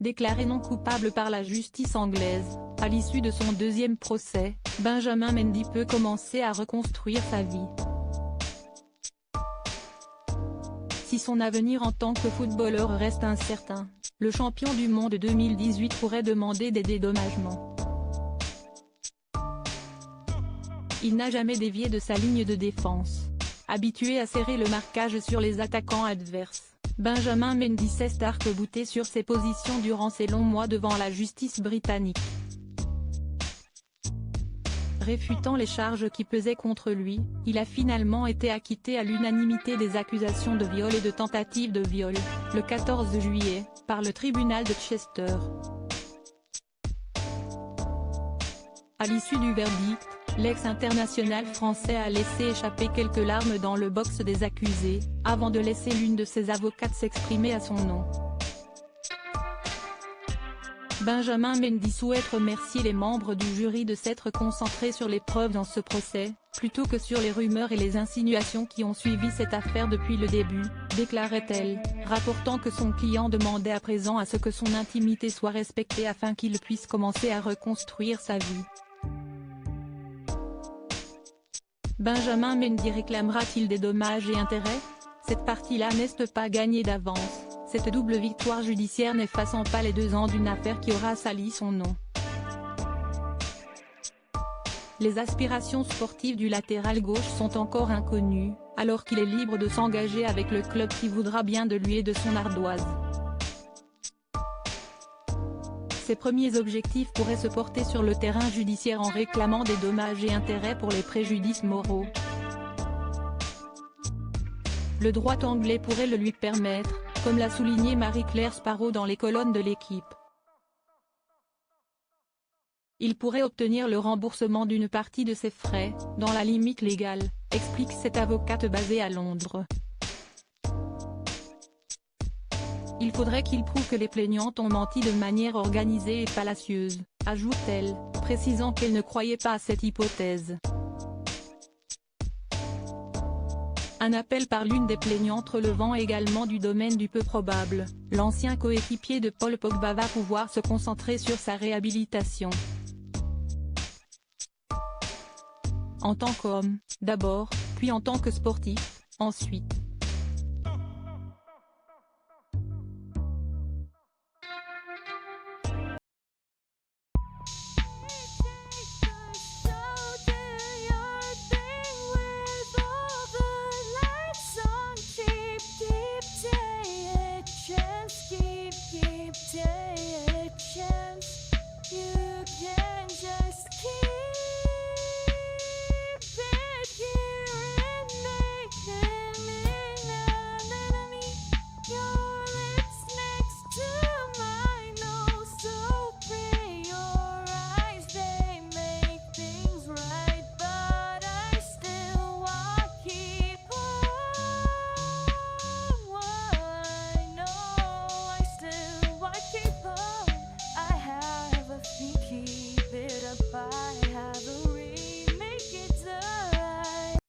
Déclaré non coupable par la justice anglaise, à l'issue de son deuxième procès, Benjamin Mendy peut commencer à reconstruire sa vie. Si son avenir en tant que footballeur reste incertain, le champion du monde 2018 pourrait demander des dédommagements. Il n'a jamais dévié de sa ligne de défense. Habitué à serrer le marquage sur les attaquants adverses, Benjamin Mendy s'est arc-bouté sur ses positions durant ces longs mois devant la justice britannique. Réfutant les charges qui pesaient contre lui, il a finalement été acquitté à l'unanimité des accusations de viol et de tentative de viol, le 14 juillet, par le tribunal de Chester. À l'issue du verdict, l'ex-international français a laissé échapper quelques larmes dans le box des accusés, avant de laisser l'une de ses avocates s'exprimer à son nom. Benjamin Mendy souhaite remercier les membres du jury de s'être concentrés sur les preuves dans ce procès, plutôt que sur les rumeurs et les insinuations qui ont suivi cette affaire depuis le début, déclarait-elle, rapportant que son client demandait à présent à ce que son intimité soit respectée afin qu'il puisse commencer à reconstruire sa vie. Benjamin Mendy réclamera-t-il des dommages et intérêts? Cette partie-là n'est pas gagnée d'avance. Cette double victoire judiciaire n'effaçant pas les 2 ans d'une affaire qui aura sali son nom. Les aspirations sportives du latéral gauche sont encore inconnues, alors qu'il est libre de s'engager avec le club qui voudra bien de lui et de son ardoise. Ses premiers objectifs pourraient se porter sur le terrain judiciaire en réclamant des dommages et intérêts pour les préjudices moraux. Le droit anglais pourrait le lui permettre, comme l'a souligné Marie-Claire Sparrow dans les colonnes de l'Équipe. Il pourrait obtenir le remboursement d'une partie de ses frais, dans la limite légale, explique cette avocate basée à Londres. Il faudrait qu'il prouve que les plaignantes ont menti de manière organisée et fallacieuse, ajoute-t-elle, précisant qu'elle ne croyait pas à cette hypothèse. Un appel par l'une des plaignantes relevant également du domaine du peu probable, l'ancien coéquipier de Paul Pogba va pouvoir se concentrer sur sa réhabilitation. En tant qu'homme, d'abord, puis en tant que sportif, ensuite.